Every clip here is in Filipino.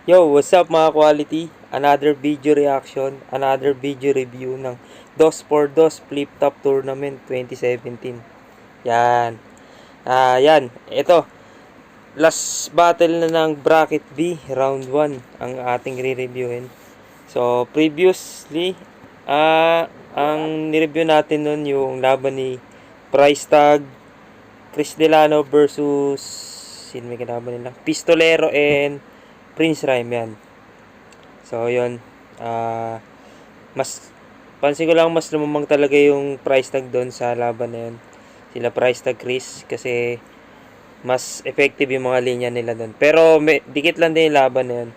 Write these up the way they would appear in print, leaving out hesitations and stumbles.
Yo, what's up mga quality? Another video reaction, another video review ng DOS for DOS Flip Top Tournament 2017. Yan. Yan. Ito. Last battle na ng Bracket B, Round 1 ang ating re-reviewin. So, previously, ang nireview natin nun yung laban ni Price Tag, Chris Delano versus sino may kalaban nila? Pistolero and Prince Rhyme yan. So, yun. Mas, pansin ko lang mas lumamang talaga yung price tag doon sa laban na yun. Sila price tag Chris kasi mas effective yung mga linya nila doon. Pero, dikit lang din yung laban na yun.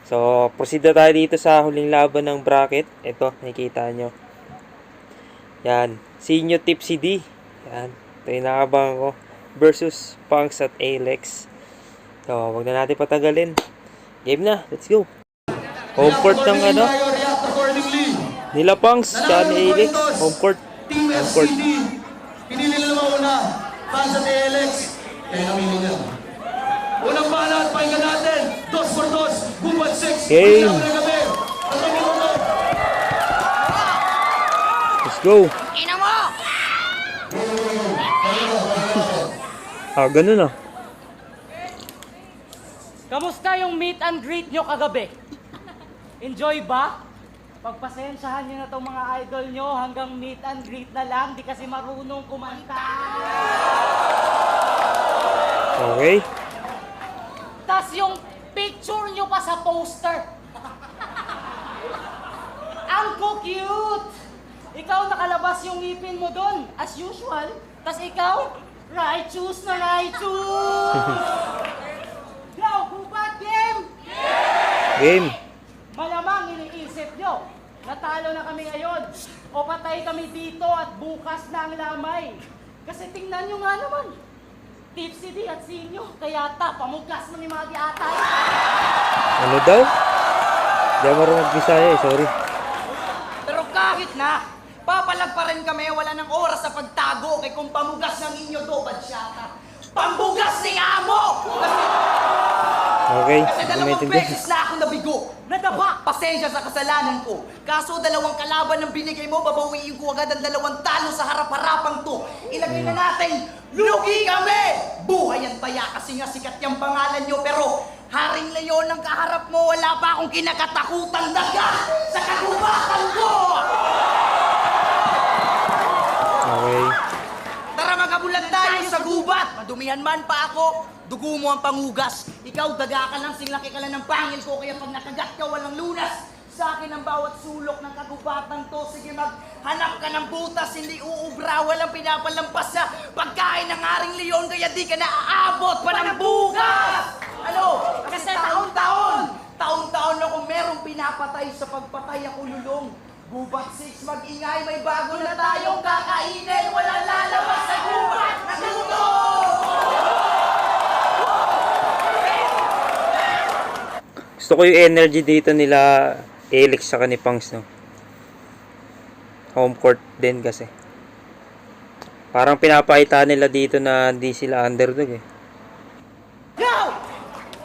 So, proceed na tayo dito sa huling laban ng bracket. Ito, nakikita nyo. Yan. Senior Tipsy D. Yan. Ito yung nakabangan ko. Versus Punks at Alex. So, wag na natin patagalin. Game na, let's go. Home court ng ano nila Punks, siya ni Alex. Home court. Home court. Pinili na naman una, Punks at Alex. Kaya namili na. Unang balat, pakinggan natin. 2 for 2, Bubat 6. Game. Let's go. Ina mo! Ganun ah. Kamusta yung meet and greet nyo kagabi? Enjoy ba? Pagpasensyahan nyo na itong mga idol nyo hanggang meet and greet na lang, di kasi marunong kumanta. Okay. Tas yung picture nyo pa sa poster. Ang cute! Ikaw nakalabas yung ngipin mo doon, as usual. Tas ikaw, righteous na righteous! Yo, Bubat game! Game. Malamang iniisip nyo, natalo na kami ngayon. O patay kami dito at bukas na ang lamay. Kasi tingnan nyo nga naman, Tipsy D at Sinyo, kaya pamugas mo ni mga diatay. Ano daw? Di ako marunong mag-Bisaya eh, sorry. Pero kahit na, papalag pa rin kami, wala ng oras sa pagtago kay kung pamugas ng inyo do, badsyata. Pambugas ni Amo! Okay, Kasi hindi dalawang maintindihan. beses na ako nabigo. Nadaba, pasensya sa kasalanan ko. Kaso dalawang kalaban ng binigay mo, babawiin ko agad ang dalawang talo sa harap-harapang to. Ilagay na natin, lugi kami! Buhay ang taya kasi nga sikat yung pangalan nyo, pero Haring Leon ang kaharap mo, wala pa akong kinakatakutan daga sa kagubatan ko! Okay. Tara magabulan tayo sa gubat! Madumihan man pa ako, dugo mo ang pangugas. Ikaw, daga ka lang, singlaki ka lang ng pangil ko, kaya pag nakagat ka, walang lunas. Sa akin ang bawat sulok ng kagubatan to. Sige, maghanap ka ng butas, hindi uubra, walang pinapalampas sa pagkain ng Haring Leon, kaya di ka naaabot pa ng bukas! Ano? Kasi taon-taon ako merong pinapatay sa pagpatay ako lulong. Gubat 6, mag-ingay, may bago na tayong kakainin, walang lalabas sa gubat na luto! Gusto ko yung energy dito nila Alex sa ni Punks, no? Home court din kasi. Parang pinapakita nila dito na hindi sila underdog eh. Yo!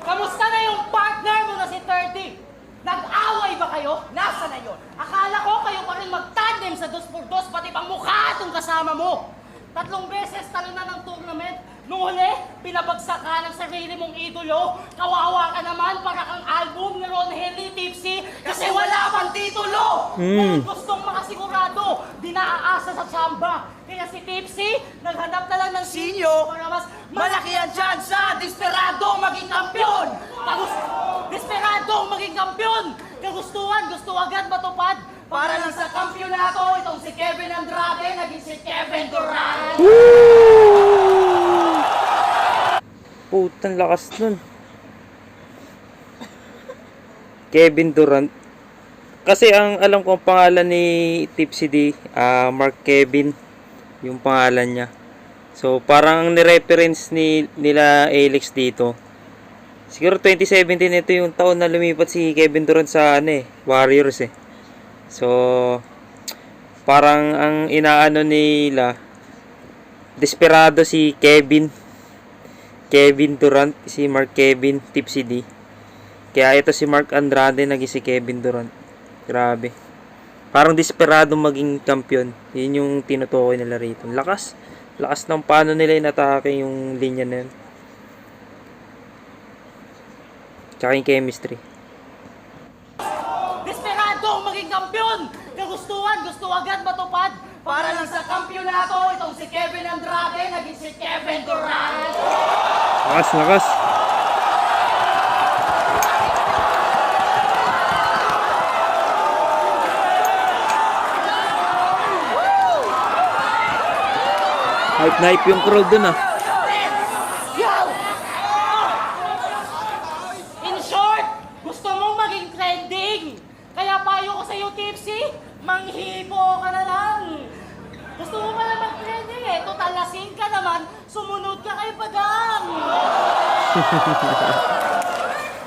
Kamusta na yung partner mo na si 30? Nag-away ba kayo? Nasa na yun? Akala ko kayo pa rin mag-tandem sa 2x2, pati pang mukha itong kasama mo. 3 beses talo na ng tournament. Nung huli, pinabagsak ka ng sarili mong idolo. Kawawa ka naman para kang album ni Ron Henley Tipsy kasi wala pang titulo. Kung gustong makasigurado, di naaasa sa samba. Kaya si Tipsy, naghanap na lang ng Sinyo, para mas malaki ang tsansa, desperado maging kampiyon! Desperadong maging kampiyon! Kagustuhan, gusto agad matupad. Para lang sa kampyonato, itong si Kevin Andrade, naging si Kevin Durant! Putang lakas nun. Kevin Durant. Kasi ang alam ko ang pangalan ni Tipsy D, Mark Kevin yung pangalan niya. So parang ni-reference nila Alex dito. Siguro 2017 ito yung taon na lumipat si Kevin Durant sa Warriors eh. So parang ang inaano nila desperado si Kevin Durant, si Mark Kevin Tipsy D. Kaya ito si Mark Andrade naging si Kevin Durant. Grabe. Parang desperado maging kampiyon. Yun yung tinutukoy nila rito. Lakas. Lakas ng paano nila inatake yung linya na yun. Tsaka yung chemistry. Desperadong maging kampiyon! Kagustuhan, gusto agad matupad. Para lang sa kampyonato, itong si Kevin Andrade naging si Kevin Durant. Lakas, lakas. Hype na hype yung crowd dun ah. Yo! In short, gusto mong maging trending. Kaya payo ko sa iyo, Tipsy, manghipo ka na lang. Gusto mo pala mag-trending eh. Total lasing ka naman, sumunod ka kay Pagang.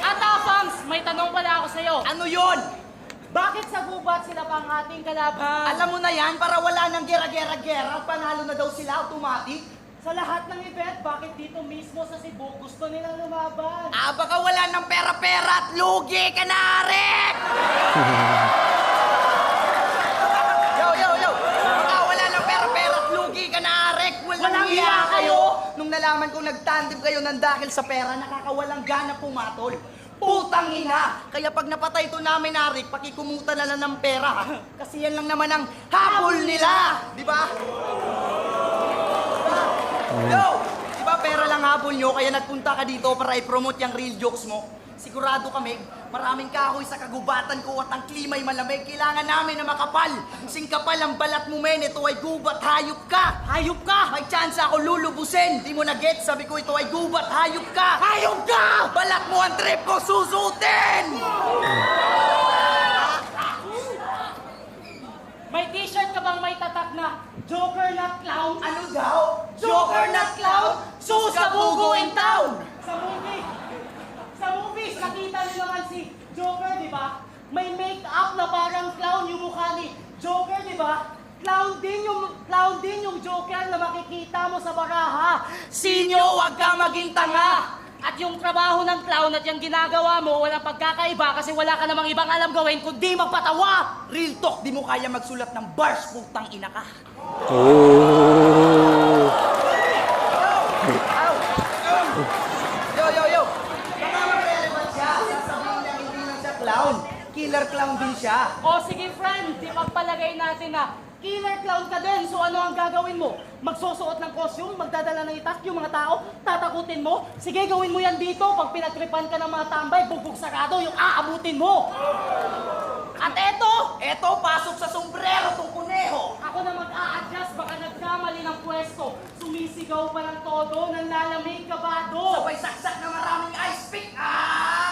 At Fams, may tanong pala ako sa iyo. Ano yon? Bakit sa gubat sila pang ating kalaban? Alam mo na yan, para wala nang gera-gera-gera, panalo na daw sila automatic. Sa lahat ng event, bakit dito mismo sa Cebu gusto nilang lumaban? Baka wala ng pera-pera at lugi ka na, Rick! Yo! Baka wala ng pera-pera at lugi ka na, Rick! Walang hiya kayo! Nung nalaman kong nagtandem kayo ng dahil sa pera, nakakawalang gana pumatol. Putang ina! Kaya pag napatay to namin, Rick, pakikumuta na lang ng pera, ha? Kasi yan lang naman ang habol nila! Di ba? Yo! Di ba pera lang habol nyo, kaya nagpunta ka dito para i-promote yung real jokes mo? Sigurado kami, maraming kahoy sa kagubatan ko at ang klima'y malamig. Kailangan namin na makapal. Singkapal ang balat mo, men. Ito ay gubat, hayop ka! Hayop ka! May chance ako lulubusin. Di mo na-get, sabi ko ito ay gubat, hayop ka! Hayop ka! Balat mo ang trip ko, susutin! May t-shirt ka bang may tatak na Joker not clown? Ano daw? Joker not clown? Susabugo in town! Sa movies, nakita niyo naman si Joker, di ba? May make-up na parang clown yung mukha ni Joker, di ba? Clown din yung Joker na makikita mo sa baraha. Sinyo, wag ka maging tanga! At yung trabaho ng clown at yung ginagawa mo, walang pagkakaiba kasi wala ka namang ibang alam gawin kundi magpatawa! Real talk, di mo kaya magsulat ng bars, putang ina ka. Oh. Yo! Baka mag-relevant siya. Sasabihin niya hindi lang siya clown. Killer clown din siya. O sige friend, di pagpalagay natin na killer clown ka din. So ano ang gagawin mo? Magsusuot ng costume, magdadala ng itak yung mga tao, tatakutin mo? Sige, gawin mo yan dito. Pag pinagtripan ka ng mga tambay, bugbog sarado, yung aabutin mo. At Eto, pasok sa sombrero tong kuneho. ako na mag-a-adjust, baka nagkamali ng pwesto. Sumisigaw pa ng todo, nanlalamig kabado. Sabay saksak na maraming ice pick.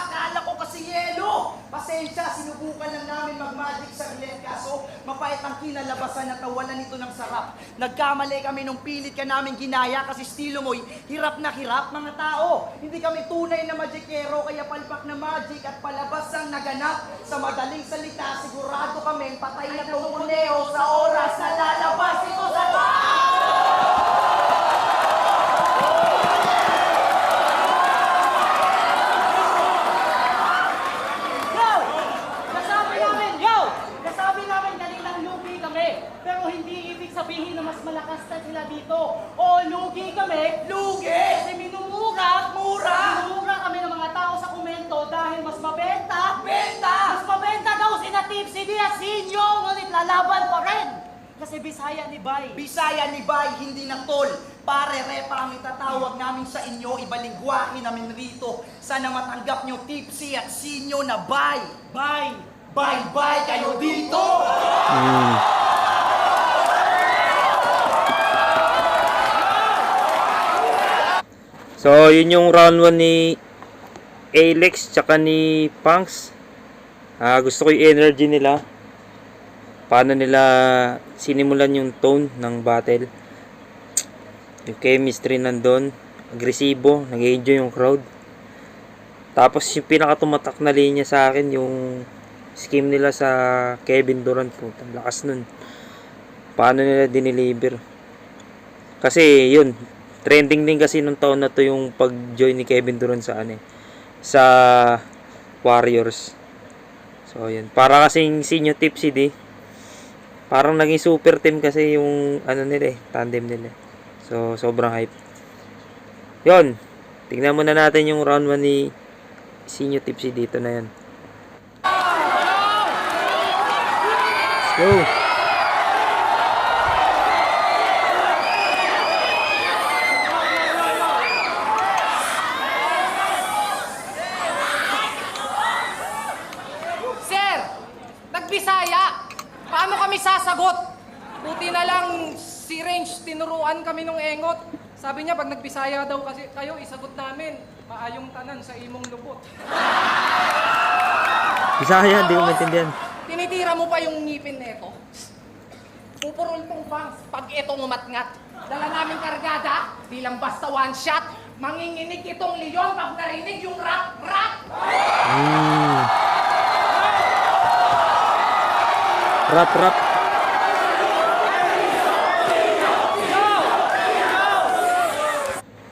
Kala ko kasi yelo. Pasensya, sinubukan lang namin mag-magic sa relent kaso mapait ang kinalabasan at tawalan nito ng sarap. Nagkamali kami nung pilit ka namin ginaya kasi estilo mo'y hirap na hirap mga tao. Hindi kami tunay na magikero kaya palpak na magic at palabas ang naganap. Sa madaling salita, sigurado kami patay na tong kuneho sa oras na lalabas ito sa Nasabi namin kanilang lugi kami. Pero hindi ibig sabihin na mas malakas na sila dito. O lugi kami. lugi! Kasi minumura kami ng mga tao sa komento dahil mas mabenta. Mas mabenta daw sina Tipsy at Sinyo, ngunit lalaban pa rin. Kasi Bisaya ni Bay. Bisaya ni Bay, hindi na tol. Pare, repa ang itatawag namin sa inyo, ibalingwahe namin rito. Sana matanggap nyo Tipsy at Sinyo na Bay. Bye kayo dito! So, yun yung round 1 ni Alex tsaka ni Punks. Gusto ko yung energy nila. Paano nila sinimulan yung tone ng battle. Yung chemistry nandun. Agresibo. Nag-enjoy yung crowd. Tapos yung pinakatumatak na linya sa akin, yung scheme nila sa Kevin Durant. Putang lakas nun. Paano nila dineliver. Kasi yun, trending din kasi nung taon na to yung pag-join ni Kevin Durant sa sa Warriors. So, yun. Para kasing Sinyo Tipsy D. Parang naging super team kasi yung ano nila tandem nila. So, sobrang hype. Yun. Tingnan muna natin yung round 1 ni Sinyo Tipsy dito na yan. Let's go! Sir, nagbisaya. Paano kami sasagot? Buti na lang si Range tinuruan kami nung engot. Sabi niya pag nagbisaya daw kasi kayo isagot namin. Maayong tanan sa imong lubot. Bisaya, hindi ko maintindihan. Tinitira mo pa yung ngipin nito. Pupurol tong bangs pag itong umatngat. Dala namin kargada, di lang basta one shot. Manginginig itong leon pag narinig yung rap. Rap.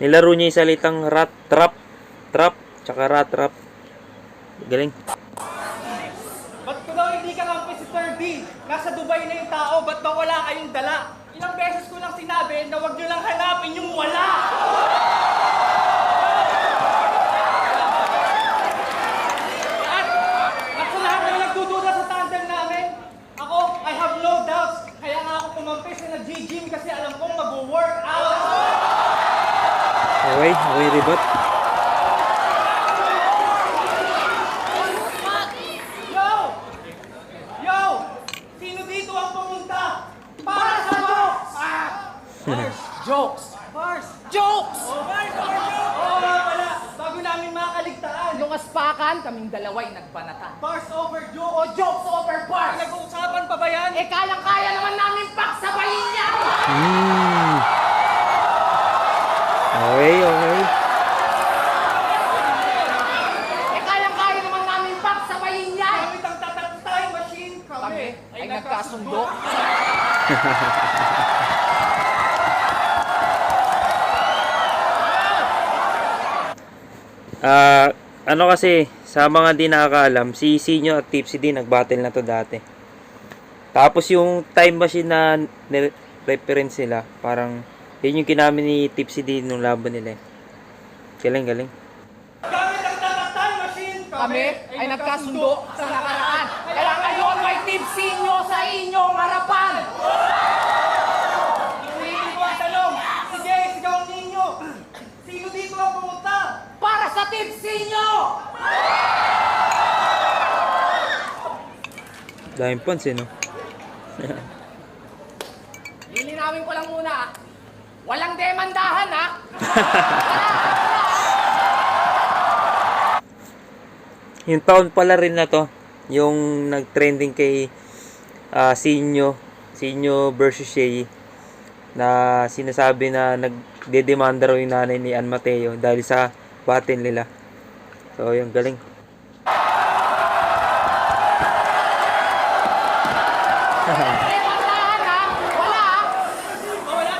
Nilaro niya yung salitang trap, tsaka rat. Galing. Ba't ko daw hindi ka kampi si Sir B? Nasa Dubai na yung tao, ba't ba wala kayong dala? Ilang beses ko lang sinabi na huwag nyo lang hanapin yung wala! At sa lahat ng nagdududa sa tandem namin, ako, I have no doubts. Kaya nga ako kumampi sa nag-gym kasi alam kong mag-workout. Okay, rebut. Yo! Sino dito ang pumunta? Para sa jokes! Jokes! Mars! Jokes! Oo nga pala, bago namin makaligtaan. Nung aspakan, kaming dalaway nagbanatan. Bars over O jokes! jokes over bars! Nag-uusapan pa ba yan? Eh kayang-kaya naman namin paksabayin yan! Okay. Eh kayang-kaya naman namin paksabayin yan! Gamit ang time machine, Kami ay nagkasundo. Ano kasi, sa mga di nakakaalam, si Sinyo at Tipsy din nag-battle na to dati. Tapos yung time machine na reference nila, parang yun yung kinamin ni Tipsy din nung laban nila. Galing. Gamit ang time machine, Kami ay nagkasundo sa nakaraan. Kaya ngayon may tipsy nyo sa inyong harapan. Ulitin ko ang tanong. Sige, sigaw ninyo. Sino dito ang pumunta? Para sa tipsy nyo! Daming points no? Lilinawin ko lang muna. Walang demandahan ha. Yung taon pala rin na to, yung nag-trending kay Sinyo versus Shay, na sinasabi na nagdedemanda raw yung nanay ni Ann Mateo dahil sa battle nila. So, yung galing. Demandahan ha. Wala ha. Wala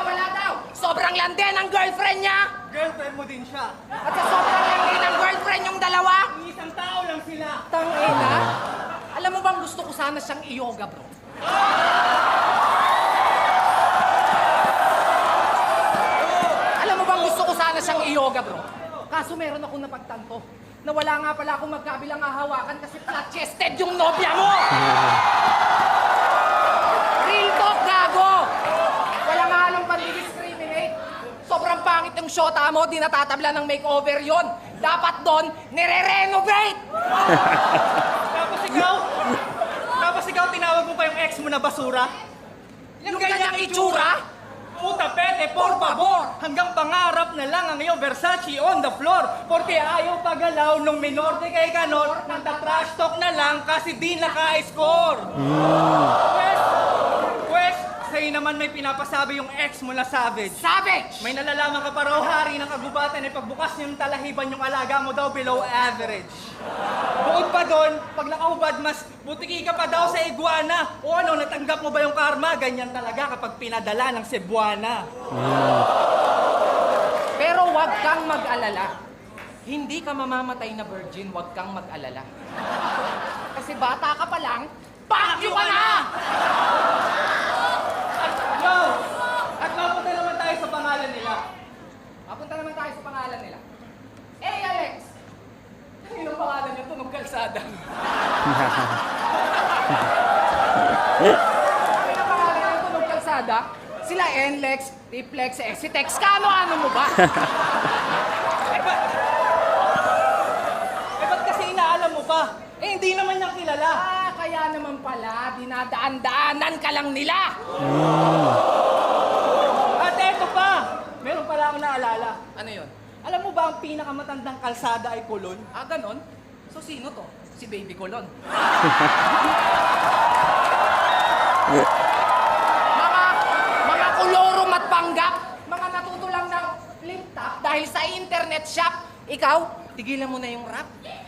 Wala daw. Sobrang lande ng girlfriend niya. Girlfriend mo din siya. At sa sobrang lande ng girlfriend yung dalawa. Isang tao lang sila. Tangina. Alam mo bang gusto ko sana siyang i-yoga, bro? Alam mo bang gusto ko sana siyang i-yoga, bro? Kaso meron akong napagtanto na wala nga pala akong magkabilang hahawakan kasi flat-chested yung nobya mo! Real talk, gago! Wala nga halong pandi-discriminate. Sobrang pangit yung shota mo, di natatabla ng makeover yon. Dapat doon, nire-renovate! Tapos ikaw tinawag mo pa yung ex mo na basura? Yung ganyang itsura? Puta pete, por favor! Hanggang pangarap na lang ang iyong Versace on the floor. Porque ayaw pagalaw nung minor de kay Ganor, nagta-trash talk na lang kasi di naka-score. Pues, sa'yo naman may pinapasabi yung ex mo na savage. Savage! May nalalaman ka pa raw hari ng kagubatan ay pagbukas niyong talahiban yung alaga mo daw below average. Bukod pa doon, pag nakahubad mas butiki ka pa daw sa iguana. O ano, natanggap mo ba yung karma? Ganyan talaga kapag pinadala ng Cebuana. Pero wag kang mag-alala. Hindi ka mamamatay na virgin, huwag kang mag-alala. Kasi bata ka pa lang, pakyo ka na! Yo! At mapunta naman tayo sa pangalan nila. Mapunta naman tayo sa pangalan nila. Eh, Alex! Anong pangalan niya tunog kalsada? Anong pangalan niya tunog kalsada? Sila Enlex, Tiplex, Exitex, kano-ano mo ba? Eh, ba't kasi inaalam mo pa? Eh, hindi naman niya kilala. Ah, kaya naman pala, dinadaan-daanan ka lang nila. At eto pa! Meron pala akong naalala. Ano yun? Alam mo ba ang pinakamatandang kalsada ay Kulon? Ah, ganon? So, sino to? Si Baby Colon. mga kulorom at panggap, mga natutulang ng flip top dahil sa internet shop. Ikaw, tigilan mo na yung rap.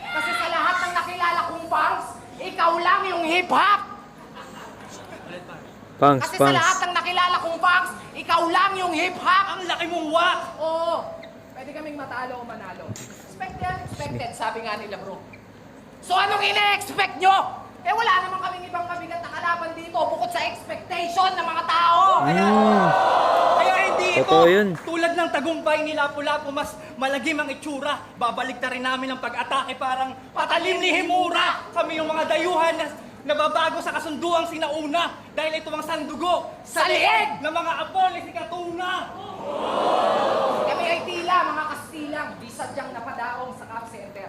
Kasi sa lahat ng nakilala kong bangs, ikaw lang yung hip-hop. Pangs, Kasi sa lahat ng nakilala kong bangs, ikaw lang yung hip-hop. Ang laki mong wak! Oo, pwede kaming matalo o manalo. Expected, sabi nga nila bro. So anong ine-expect nyo? Eh wala naman kaming ibang mabigat na kalaban dito bukod sa expectation ng mga tao. Kaya hindi ito, Totoo yun. tulad ng tagumpay ni Lapu-Lapu, mas malagim ang itsura. Babalik na rin namin ang pag-atake parang patalim ni Himura. Kami yung mga dayuhan na nababago sa kasunduang sinauna dahil ito ang sandugo Sa liig! ng mga apo ni si Katuna. Kami ay tila, mga Kastilang, di sadyang napadaong sa Cap Center.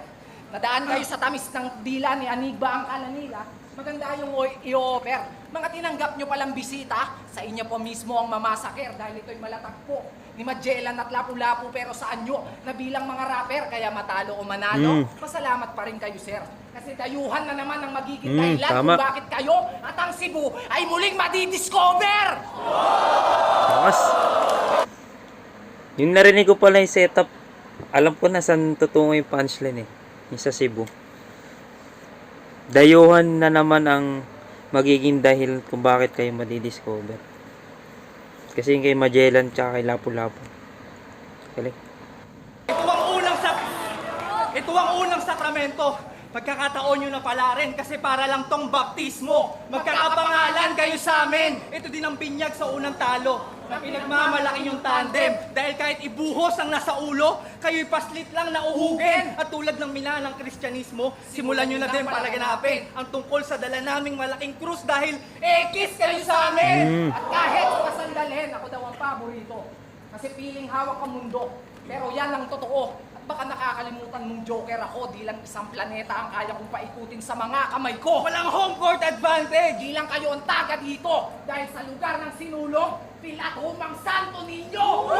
Nadaan kayo sa tamis ng dila ni Anigba ang kalanila, maganda yung i-offer. Mga tinanggap nyo palang bisita, sa inyo po mismo ang mamasaker dahil ito'y malatagpo ni Magellan at Lapu-Lapu, pero saan nyo na bilang mga rapper, kaya matalo o manalo, pasalamat pa rin kayo sir. Kasi dayuhan na naman ang magiging dahilan tama. kung bakit kayo at ang Cebu ay muling madidiscover! Takas. Yung narinig ko pala yung setup, alam ko na saan tutungo yung punchline eh. Yung sa Cebu. Dayuhan na naman ang magiging dahil kung bakit kayo madidiscover. Kasi yung kay Magellan tsaka kay Lapu-Lapu. Galing. Ito ang unang sakramento. Pagkakataon nyo na pala rin kasi para lang tong baptismo. Magkakapangalan kayo sa amin. Ito din ang binyag sa unang talo. Na pinagmamalaki yung tandem. Dahil kahit ibuhos ang nasa ulo, kayo'y paslit lang na uhugin. At tulad ng minalang Kristyanismo, simulan nyo na din palaganapin ang tungkol sa dala naming malaking krus dahil ekis kayo sa amin. At kahit sa kasandalhin, ako daw ang paborito. Kasi piling hawak ang mundo. Pero yan ang totoo. At baka nakakalimutan mong joker ako, di lang isang planeta ang kaya kong paikutin sa mga kamay ko. Walang home court advantage. Di lang kayo ang taga dito. Dahil sa lugar ng sinulong, Pilatumang Santo Niño!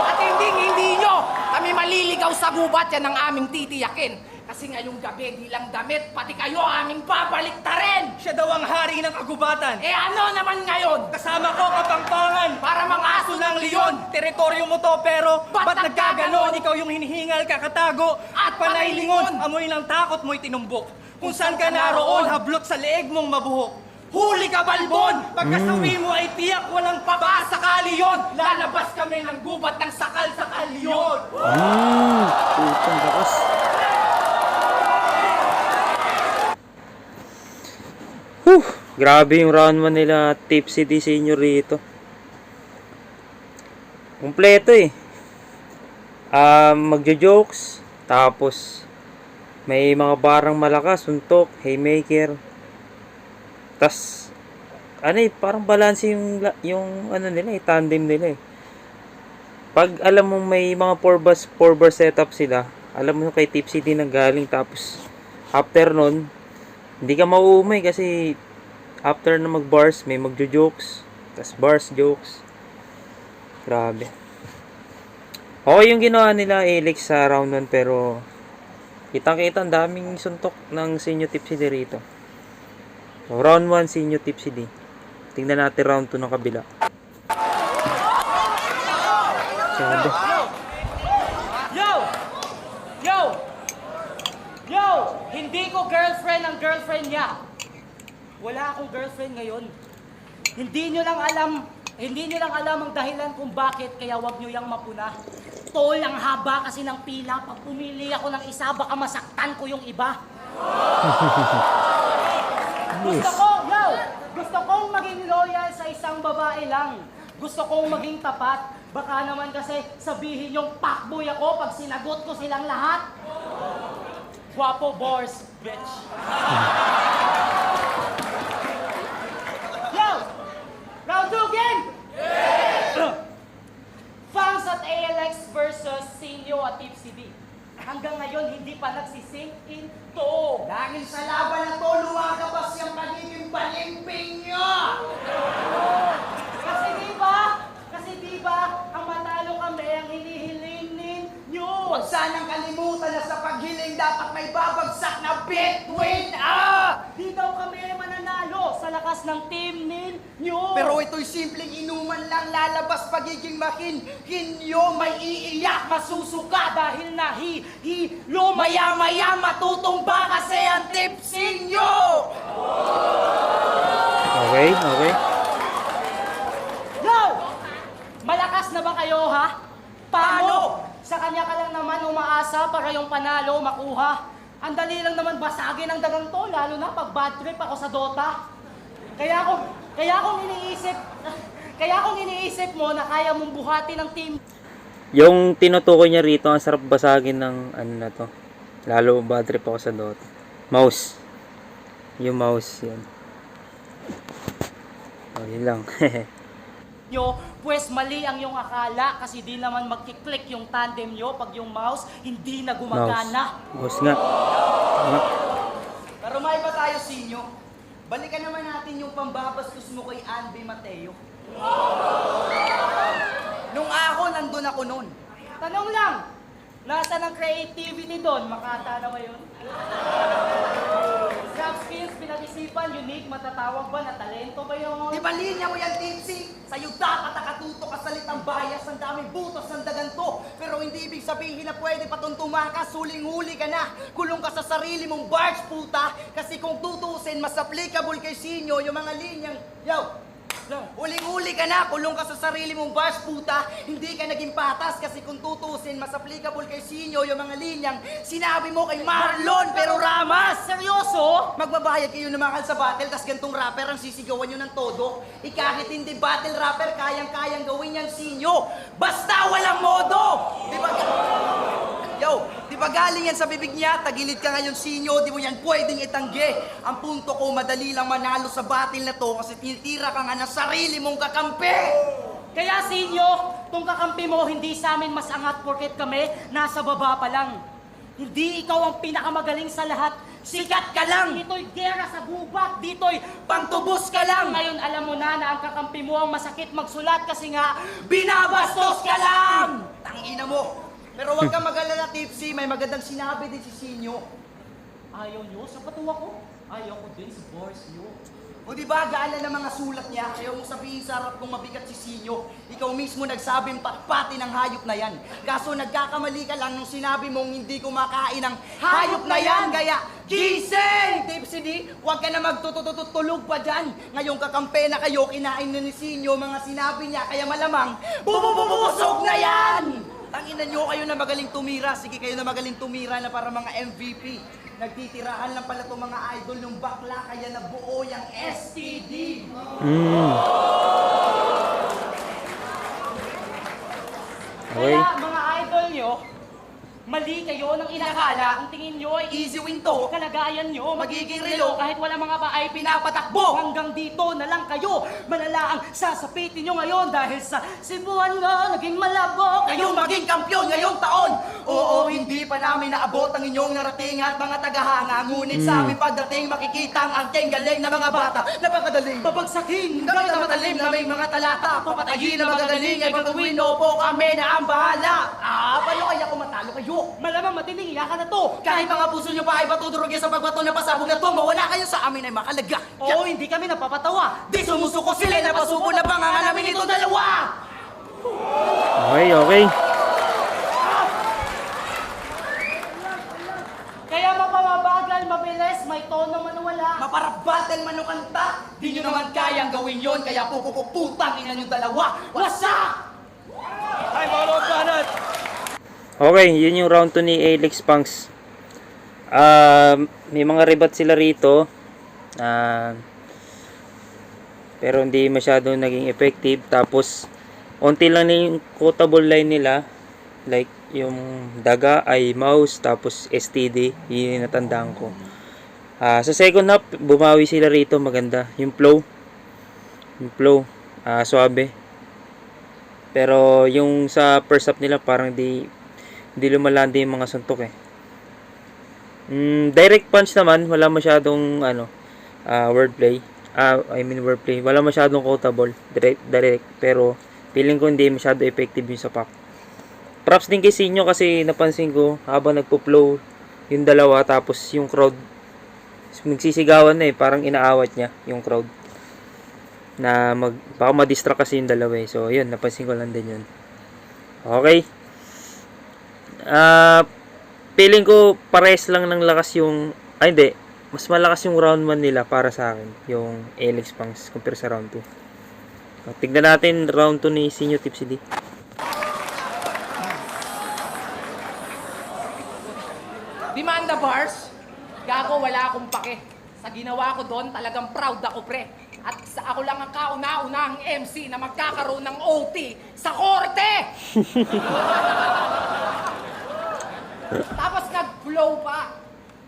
At hindi nyo kami maliligaw sa gubat, yan ang aming titiyakin. Kasi ngayong gabi, di lang damit, pati kayo aming babaliktarin! Siya daw ang hari ng kagubatan. Eh ano naman ngayon? Kasama ko Kapampangan. Para mga aso ng leon! Teritoryo mo to pero Ba't ba't nagkaganon? nagkaganon? Ikaw yung hinihingal, kakatago At panay lingon. Amoy ng takot mo'y tinumbok. Kung saan ka naroon, hablot sa leeg mong mabuhok. Huli ka, balbon! Pagkasawi mo ay tiyak walang Papasakali yun! Lalabas kami ng gubat ng sakal-sakal yun! Putang lakas. Grabe yung round 1 nila, Tipsy D Senior rito. Kompleto eh. Magjo-jokes, tapos may mga barang malakas, suntok, haymaker. Tas ano eh, parang balance yung ano nila eh, tandem nila eh. Pag alam mo may mga 4-bar setup sila, alam mo kay Tipsy D nanggaling, tapos after nun, hindi ka mauumay kasi after na mag-bars, may magjo-jokes, tas bars, jokes. Grabe. Okay yung ginawa nila Alex sa round 1, pero kitang-kita ang daming suntok ng Senior Tipsy D rito. So, round 1, Senior Tipsy D. Tingnan natin round 2 ng kabila. Sabi. Yo! Hindi ko girlfriend ang girlfriend niya. Wala akong girlfriend ngayon. Hindi nyo lang alam ang dahilan kung bakit, kaya wag nyo yang mapuna. Tol, ang haba kasi ng pila. Pag pumili ako ng isa, baka masaktan ko yung iba. Gusto kong maging loyal sa isang babae lang. Gusto kong maging tapat. Baka naman kasi sabihin yung fuckboy ako pag sinagot ko silang lahat. Guwapo, bors, bitch. Yo! Round 2 again! Fans at ALX versus Sinyo at Tipsy D. Hanggang ngayon, hindi pa nagsisink in to. Dahil sa laban na to, lumakabas yung pagiging palimping nyo! Kasi diba, ang matalo kami ang hinihiling ninyo. Huwag sanang kalimutan na sa paghiling dapat may babagsak na between Di daw kami mananalo sa lakas ng team ninyo. Pero ito'y simpleng inuman lang lalabas pagiging mahinhin nyo. May iiyak, masusuka dahil Hilo maya-maya matutumba kasi ang tipsing nyo! Okay, okay. Yo! Malakas na ba kayo, ha? Paano? Sa kanya ka lang naman umaasa para yung panalo makuha. Ang dali lang naman basagin ang dagang to, lalo na pag bad trip ako sa Dota. Kaya kung iniisip mo na kaya mong buhati ng team. Yung tinutukoy niya rito, ang sarap basagin ng ano na to. Lalo bad trip ako sa Dota. Mouse. Yung mouse, yan. Oh, yun lang. Nyo, pues mali ang iyong akala kasi di naman magkiklik yung tandem nyo pag yung mouse hindi na gumagana. Mouse nga. Pero may ba tayo sinyo? Balikan naman natin yung pambabastos mo kay Andy Mateo. Nung ako, nandun ako nun. Tanong lang, nasa ng creativity doon? Makata na ba yun? Rap skills, pinag-isipan, unique, matatawag ba na talento ba yun? Di ba linya mo yan, Tipsy? Sa'yo dapat nakatutok ka sa litang bias, ang daming butos ng daganto. Pero hindi ibig sabihin na pwede patuntuma ka, suling-huli ka na. Kulong ka sa sarili mong bars, puta. Kasi kung tutusin, mas applicable kay Sinyo yung mga linyang... Uling-uli ka na, kulong ka sa sarili mong bars, puta. Hindi ka naging patas kasi kung tutusin, mas applicable kay Sinyo yung mga linyang sinabi mo kay Marlon pero Ramas. Seryoso? Magbabayad kayo ng mahal sa battle, tas gantong rapper ang sisigawan nyo ng todo. Ikakit hindi battle rapper, kayang-kayang gawin yan Sinyo. Basta walang modo! Di ba galing yan sa bibig niya? Tagilid ka ngayon Sinyo, di mo yan pwedeng itanggi. Ang punto ko, madali lang manalo sa battle na to kasi tinitira ka nga ng sarili mong kakampi. Kaya Sinyo, tong kakampi mo hindi sa amin mas angat porket kami nasa baba pa lang. Hindi ikaw ang pinakamagaling sa lahat. Sikat ka lang! Dito'y gera sa gubat, dito'y Pangtubos ka lang! Ngayon alam mo na ang kakampi mo ang masakit magsulat kasi nga Binabastos ka lang! Tangina mo! Pero huwag kang mag-alala, Tipsy. May magandang sinabi din si Sinyo. ayaw nyo sa patuwa ko. Ayaw ko din sa boss nyo. O di ba, gaala ng mga sulat niya, ayaw mo sabihin sa harap kung mabigat si Sinyo. Ikaw mismo nagsabing patpati ng hayop na yan. Kaso nagkakamali ka lang nung sinabi mong hindi kumakain ng hayop na yan. Kaya, gising! Tipsy D, huwag ka na magtututulog pa dyan. Ngayong kakampi na kayo, kinain na ni Sinyo mga sinabi niya. Kaya malamang, bububusog na yan! Tanginan nyo kayo na magaling tumira. Sige kayo na magaling tumira na para mga MVP. Nagtitirahan lang pala itong mga idol ng bakla kaya nabuo yung STD. Okay. Kaya mga idol nyo, mali kayo ng inakala. Ang tingin nyo ay Easy win to. kalagayan nyo, Magiging magiging relo. relo kahit wala mga ba ay pinapatakbo. Hanggang dito na lang kayo. Malala ang sasapitin nyo ngayon dahil sa Cebuan na naging malabo. Kayong maging kampyon ngayong taon. Oo, hindi pa namin naabot ang inyong narating at mga tagahanga. Ngunit sa aming pagdating makikita ang ating galing na mga bata. Napakadaling. Babagsakin. Gamit ang matalim na may mga talata. Papatayin na magagaling ay gagawin po kami na ang bahala. Paano kaya kung matalo kayo? Malamang matinding iyakan na to. Kahit mga puso nyo pa ay batudurugin sa pagbato na pasabog na to, mawala kayo sa amin ay makalaga. Oo, hindi kami napapatawa. Di sumusuko sila na pasubo na pangangan namin itong dalawa! Okay, okay. Kaya mapamabagal, mabilis, may tono man wala. Maparabatal man o kanta, di nyo naman kayang gawin yon, kaya pupuputang ina nyo dalawa. Wasak! Ay, mga lord banat! Okay, yun yung round 2 ni Alex Punks. May mga rebat sila rito. Pero hindi masyadong naging effective. Tapos, unti lang na yung quotable line nila. Like, yung daga ay mouse, tapos STD. Yun yung natandaan ko. Sa second half, bumawi sila rito. Maganda. Yung flow, suabe. Pero, yung sa first half nila, parang di lumalandi yung mga suntok eh. Direct punch naman, wala masyadong wordplay. Wordplay. Wala masyadong quotable. Direct. Pero, feeling ko hindi masyado effective yung sa pack. Props din kay Sinyo kasi napansin ko habang nagpo-flow yung dalawa tapos yung crowd nagsisigawan na eh. Parang inaawat niya yung crowd. Na baka ma-distract kasi yung dalawa eh. So, yun. Napansin ko lang din yun. Okay. Feeling ko pares lang ng lakas yung hindi, mas malakas yung round 1 nila para sa akin, yung Alex Punks compare sa round 2. Tignan natin round 2 ni Sinyo Tipsy D. Demanda bars? Gago, wala akong pake. Sa ginawa ko doon, talagang proud ako, pre. At ako lang ang kauna-unahang MC na magkakaroon ng OT sa korte! Tapos nag-flow pa.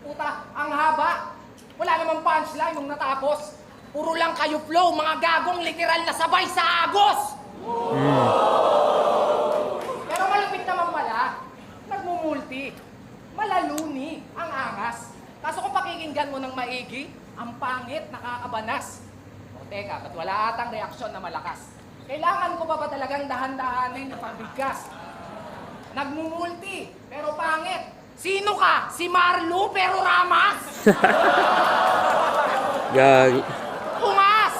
Puta, ang haba. Wala namang punchline nung natapos. Puro lang kayo flow, mga gagong literal na sabay sa agos! Pero malupit naman pala. Nagmumulti. Malaluni ang angas. Kaso kung pakikinggan mo ng maigi, ang pangit, nakakabanas. O teka, ba't wala atang reaksyon na malakas? Kailangan ko pa ba talagang dahan-dahanin yung pagbigkas? Nagmumulti, pero pangit. Sino ka? Si Marlo, pero Ramas? Gagi. Umas!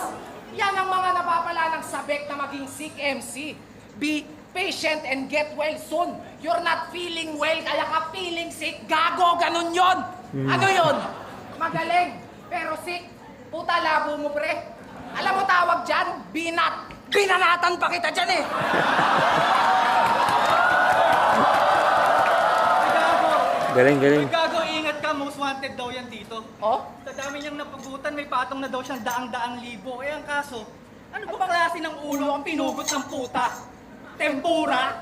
Yan ang mga napapala ng sabek na maging sick MC. Be patient and get well soon. You're not feeling well, kaya ka feeling sick. Gago, ganun yon. Ano yon? Magaling, pero sick. Puta, labo mo, pre. Alam mo tawag dyan? Binat. Binanatan pa kita dyan eh. Galing. Gago, ingat ka, most wanted daw yan dito. Oh? Sa dami niyang napagutan, may patong na daw siyang daang-daang libo. Eh, ang kaso, ano ba klase ng ulo ang pinugot ng puta? Tempura?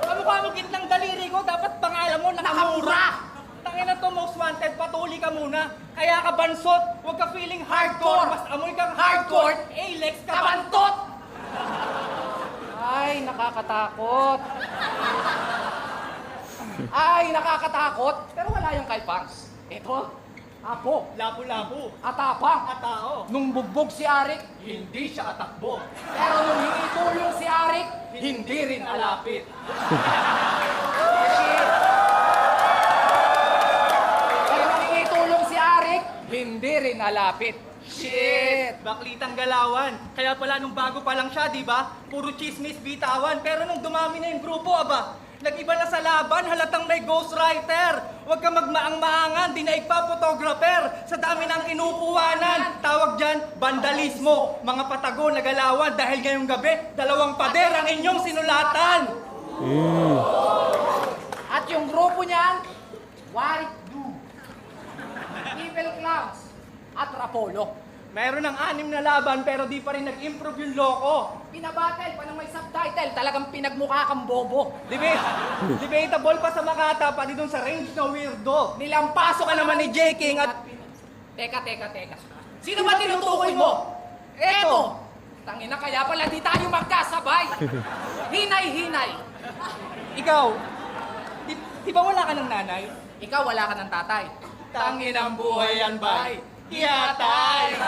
Kamukha mo gitnang daliri ko, dapat pangalan mo nakamura. Tangina to, most wanted, patuli ka muna. Kaya ka bansot, huwag ka feeling hardcore. Mas amoy kang hardcore, Alex ka bantot! Ay, nakakatakot. Ay, nakakatakot. Pero wala yung kay Punks. Ito, apo, Lapu-lapu, atapang. at tao. Nung bugbog si Arik, Hindi siya atakbo. pero nung hingi tulong si Arik, Hindi rin alapit. pero nung hingi tulong si Arik, hindi rin nalapit. Shit! Baklitang galawan. Kaya pala nung bago pa lang siya, di ba? Puro chismis bitawan. Pero nung dumami na yung grupo, aba, nag-iba na sa laban, halatang may ghostwriter. Huwag ka magmaang-maangan, dinaig pa photographer. Sa dami ng kinukuwanan, tawag dyan, vandalismo. Mga patago na galawan dahil ngayong gabi, 2 pader ang inyong sinulatan. At yung grupo niyan, White Blue, Evil Clowns, at Rapolo. Meron ng 6 na laban pero di pa rin nag-improve yung loko. Pinabattle pa ng may subtitle, talagang pinagmukha kang bobo. Debatable pa sa Makata, pati dun sa range na weirdo. Nilampaso Pasok ka naman ni J. King at Teka. Sino ba tinutukoy mo? Eto! Tangina, kaya pala di tayo magkasabay. Hinay-hinay. ikaw, di ba wala ka ng nanay? Ikaw wala ka ng tatay. Tangin ang buhay yan, bay. Kiyatay!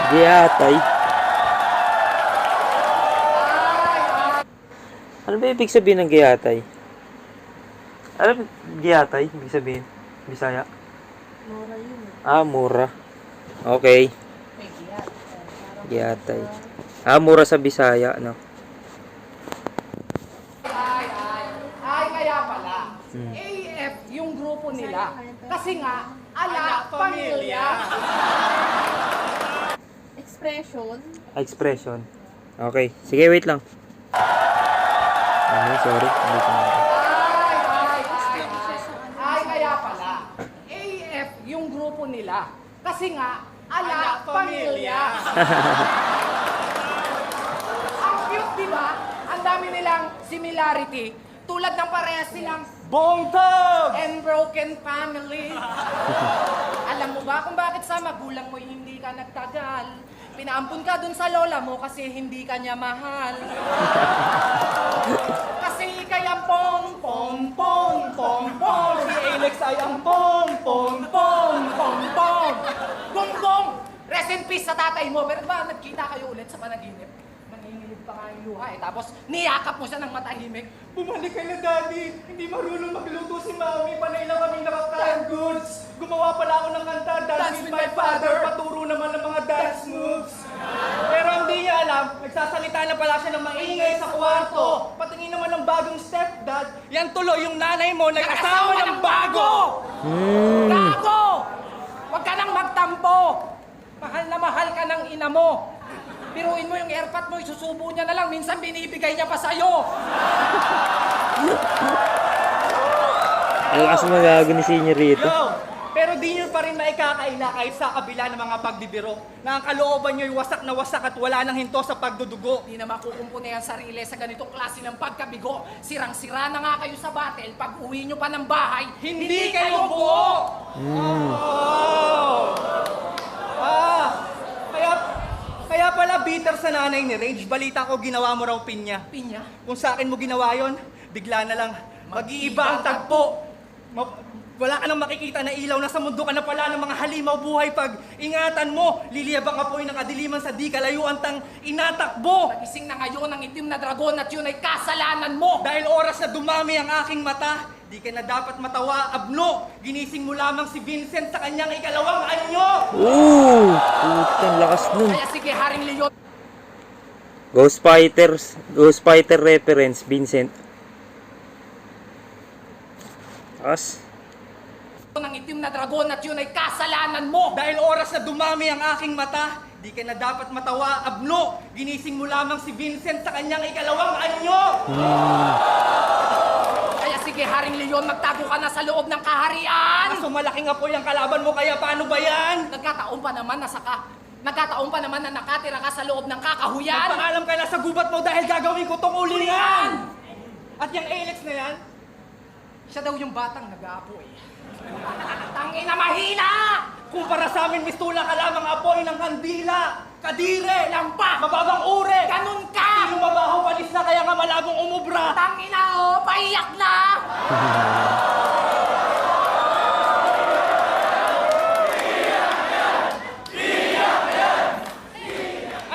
Giyatay. Ano ba ibig sabihin ng giyatay? Alam, giyatay, ibig sabihin? Bisaya? Mura yun. Mura. Okay. Giyatay. Mura sa Bisaya, no? Ay, kaya pala. AF yung grupo nila. Kasi nga, ala, pamilya. Expression. Expression. Okay. Sige, wait lang. Ano, sorry. Hindi ko na. Ay, kaya pala. AF yung grupo nila. Kasi nga, ala, pamilya. Ang cute, di ba? Ang dami nilang similarity. Tulad ng parehas silang Bongtog! and broken family. Alam mo ba kung bakit sa magulang mo hindi ka nagtagal? Pinaampun ka dun sa lola mo kasi hindi ka niya mahal. Kasi ikay ang pong, pong, pong, pong, pong. Si Alex ay ang pong, pong, pong. Pong, pong. Bong, bong. Rest in peace sa tatay mo. Pero ba, nagkita kayo ulit sa panaginip? Nanginginig pa nga yung luha eh. Tapos, niyakap mo siya ng matahimik. Bumalik ka na, Daddy. Hindi marunong magluto si Mami. Panay lang kaming nakaka-canned goods. Gumawa pala ako ng kanta, Dance with my father. Paturo naman ng mga dance moves. Pero hindi niya alam, nagsasalita na pala siya ng maingay sa kwarto. Patingin naman ng bagong stepdad. Yan tuloy yung nanay mo nag-asawa ng bago. Gago! Huwag ka nang magtampo! Mahal na mahal ka ng ina mo. Biruin mo yung airpot mo, isusubo niya na lang. Minsan binibigay niya pa sa'yo. Ang lakas magago ni Senior rito. Yo! Pero di nyo pa rin maikakaila kahit sa kabila ng mga pagdibiro na ang kalooban nyo'y wasak na wasak at wala nang hinto sa pagdudugo. Hindi na makukumpuni ang sarili sa ganitong klase ng pagkabigo. Sirang-sira na nga kayo sa battle. Pag uwi nyo pa ng bahay, Hindi kayo buo! Oh! Kaya pala bitter sa nanay ni Rage. Balita ko ginawa mo raw pinya. pinya. Kung sa akin mo ginawa yon, bigla na lang mag-iiba ang tagpo. Wala ka nang makikita na ilaw, nasa mundo ka na pala ng mga halimaw buhay. Pag ingatan mo, liliyabang apoy ng kadiliman sa di kalayuan tang inatakbo. Pagising na ngayon ang itim na dragon at yun ay kasalanan mo. Dahil oras na dumami ang aking mata, di ka na dapat matawa, abno. Ginising mo lamang si Vincent sa kanyang ikalawang anyo. Ooh! Putang lakas nun. Kaya sige, Haring Leon. Ghost Fighter reference, Vincent. Lakas. Ang itim na dragon at yun ay kasalanan mo. Dahil oras na dumami ang aking mata, di ka na dapat matawa, abno. Ginising mo lamang si Vincent sa kanyang ikalawang anyo. Kaya sige, Haring Leon, magtago ka na sa loob ng kaharian. Kaso malaking apoy ang kalaban mo, kaya paano ba yan? Nagkataon pa naman na nakatira ka sa loob ng kakahuyan. Magpaalam ka na sa gubat mo dahil gagawin ko tong ulingan. At yung Alex na yan, Siya daw yung batang nag-aapoy. Tangina mahina! kumpara sa amin, mistula ka lamang apoy ng kandila. Kadire, Lampa! mababang ure. Ganun ka! Yung mabaho palis na kaya nga malabong umubra. Tangina oh, paiyak na!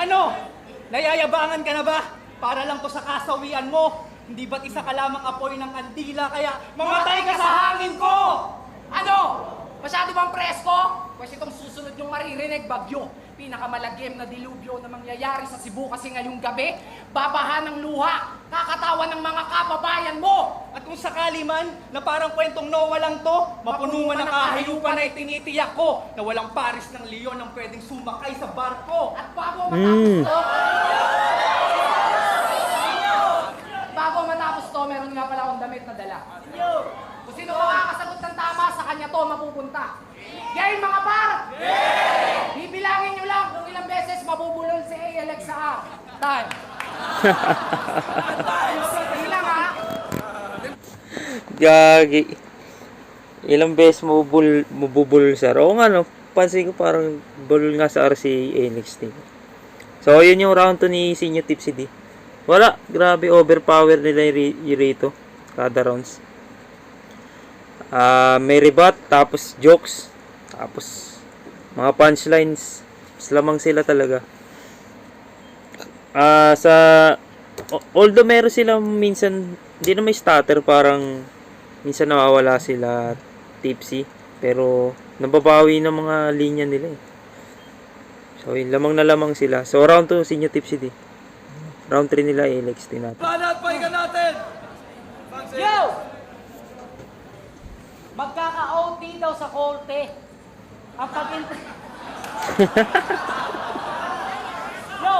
Ano? Nayayabangan ka na ba? Para lang to sa kasawian mo. Hindi ba't isa ka lamang apoy ng kandila kaya mamatay ka sa hangin ko? Ano? Masyado bang presko? Pwes itong susunod yung maririnig, bagyo. Pinakamalagim na dilubyo na mangyayari sa Cebu kasi ngayong gabi, babaha ng luha, kakatawa ng mga kababayan mo. At kung sakali man na parang kwentong Noah lang to, mapuno man ang kahayupan na itinitiyak ko na walang paris ng leon ang pwedeng sumakay sa barko. At bago matapos to, meron nga pala akong damit na dala. Kung sino makakasagot ng tama, sa kanya to mapupunta. Game mga par! Bibilangin nyo lang kung ilang beses mabubulol si Alex sa time. Sige lang ha. Gagi. Ilang beses mabubulol sa Oo nga no. Pansin ko parang bulol nga sa RC NXT. So yun yung round 2 ni Senior Tipsy D. Wala, grabe overpower nila yung rito kada rounds. May rebut, tapos jokes, tapos mga punchlines. Lamang sila talaga. Although meron sila minsan, hindi na may stutter, parang minsan nawawala sila Tipsy. Pero nababawi ng mga linya nila eh. So yun, lamang na lamang sila. So round 2, Senior Tipsy D. Round 3 nila, Alex, natin. Panat, pahinga natin! Yo! Magkaka-OT daw sa korte. Ang pag-intro... Yo!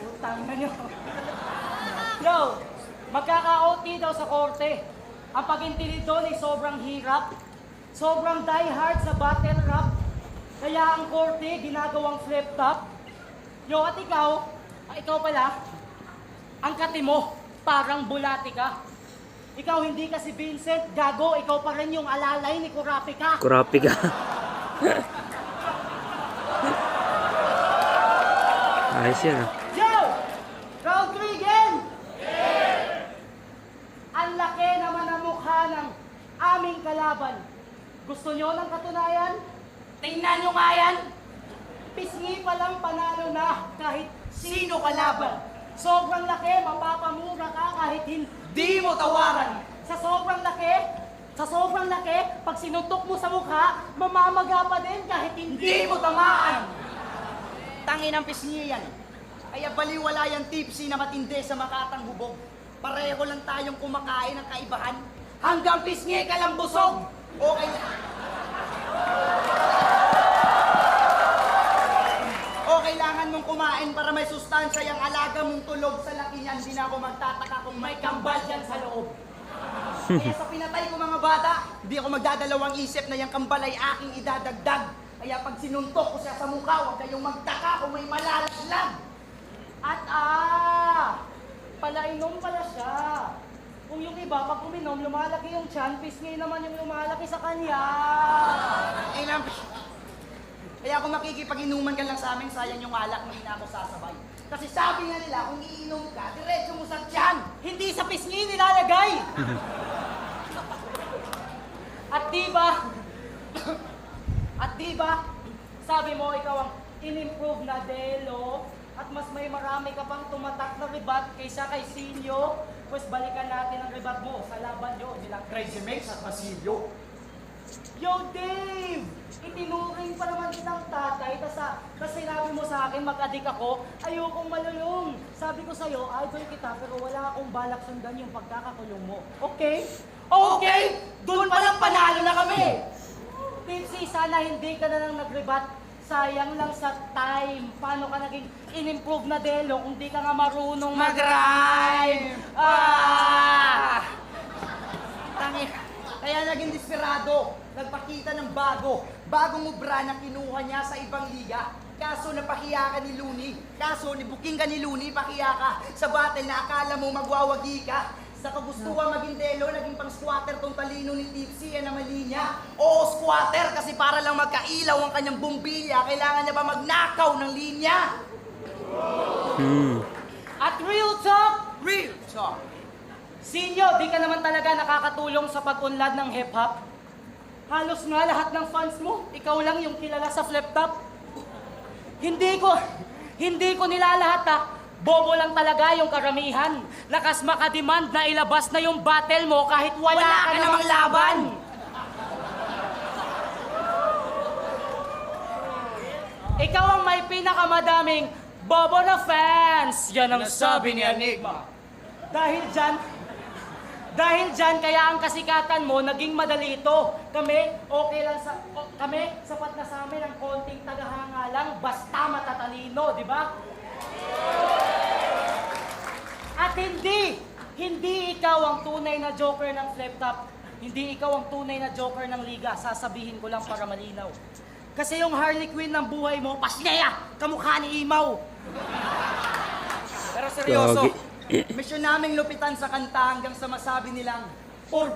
Utang na nyo. Yo! Magkaka-OT daw sa korte. Ang pag-intilid doon ay sobrang hirap. Sobrang diehard sa battle rap. Kaya ang korte ginagawang flip top. Yo, at ikaw pala, ang kati mo, parang bulati ka. Ikaw hindi ka si Vincent, gago, ikaw pa rin yung alalay ni Kurapika. Kurapi ka. Ayos yan ah. Yo! Round 3 again! Ang laki naman ang mukha ng aming kalaban. Gusto nyo ng katunayan? Tingnan nyo nga yan! Pisngi pa lang panalo na kahit sino kalaban. Sobrang laki, mapapamura ka kahit hindi mo tawaran. Sa sobrang laki, pag sinuntok mo sa mukha, mamamaga pa din kahit hindi mo tamaan. Tangin ang pisngi yan. Kaya baliwala yung tipsy na matindi sa makatang hubog. Pareho lang tayong kumakain ng kaibahan. Hanggang pisngi ka lang busog. Okay lang. O kailangan mong kumain para may sustansya yung alaga mong tulog sa laki niyan. Hindi na ako magtataka kung may kambal yan sa loob. Kaya sa pinatay ko mga bata, hindi ako magdadalawang isip na yung kambal ay aking idadagdag. Kaya pag sinuntok ko siya sa mukha, huwag kayong magtaka kung may malalaglag. At palainom pala siya. Kung yung iba, pag uminom, lumalaki yung tiyan, pisngi naman yung lumalaki sa kanya. Kaya kung makikipag-inuman ka lang sa amin, sayang yung alak, hindi na ako sasabay. Kasi sabi nga nila, kung iinom ka, diretso mo sa tiyan. Hindi sa pisngi nilalagay! At diba, sabi mo ikaw ang in-improve na Delo at mas may marami ka pang tumatak na ribat kaysa kay Sinyo, pues balikan natin ang ribat mo sa laban nyo nilang Crazy Mates at Basilio. Yo, Dave! Itinuring pa naman kitang tatay, tas sinabi mo sa akin, mag-adik ako, ayokong malulong. Sabi ko sa'yo, idol kita, pero wala akong balak sundan yung pagkakakulong mo. Okay? Okay! Doon pa lang panalo na kami! Tipsy, sana hindi ka na lang nag-rebat. Sayang lang sa time. Paano ka naging in-improve na Delo kung di ka nga marunong mag-rhyme? Tangi. Kaya naging desperado, nagpakita ng bagong ubra na kinuha niya sa ibang liga. Kaso napahiya ka ni Looney, nibuking ka ni Looney, pahiya ka sa battle na akala mo magwawagi ka. Sa kagustuhan maging Delo, naging pang squatter tong talino ni Tipsy, yan ang mali niya. Oo, squatter, kasi para lang magkailaw ang kanyang bumbilya, kailangan niya ba magnakaw ng linya? At real talk, Real talk. Sinyo, di ka naman talaga nakakatulong sa pag-unlad ng hip-hop. Halos nga lahat ng fans mo, ikaw lang yung kilala sa flip top. Hindi ko nilalahat ha. Bobo lang talaga yung karamihan. Lakas makademand na ilabas na yung battle mo kahit wala ka namang laban. Ikaw ang may pinakamadaming bobo na fans. Yan ang sabi ni Enigma. Dahil dyan, kaya ang kasikatan mo naging madali ito. Kami, sapat na sa amin ang konting tagahanga lang, basta matatalino, di ba? At hindi ikaw ang tunay na joker ng flip top. Hindi ikaw ang tunay na joker ng liga. Sasabihin ko lang para malinaw. Kasi yung Harley Quinn ng buhay mo, pasneya, kamukha ni Imaw. Pero seryoso, Gagi. misyon naming lupitan sa kanta hanggang sa masabi nilang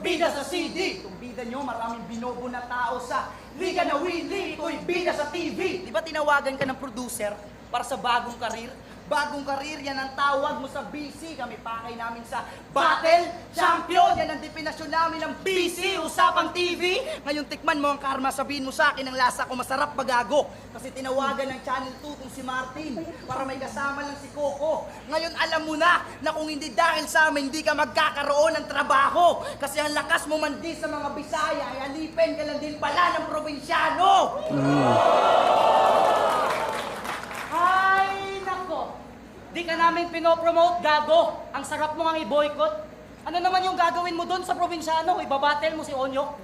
Bida sa CD! Itong bida nyo, maraming binobo na tao sa Liga na Willy, ito'y bida sa TV! Di ba tinawagan ka ng producer para sa bagong karir? Bagong karir, yan ang tawag mo sa BC. Kami pakay namin sa Battle Champion. Yan ang definasyon namin ng BC, Usapang TV. Ngayon tikman mo ang karma, sabihin mo sa akin ang lasa ko masarap pagago. Kasi tinawagan ng Channel 2 kung si Martin para may kasama lang si Coco. Ngayon alam mo na kung hindi dahil sa amin, hindi ka magkakaroon ng trabaho. Kasi ang lakas mo mandi sa mga Bisaya, ay alipin ka lang din pala ng probinsyano. Ay, nako. Di ka namin pinopromote, gago. Ang sarap mo nga i-boycott. Ano naman yung gagawin mo doon sa probinsyano? Ibabattle mo si Onyo?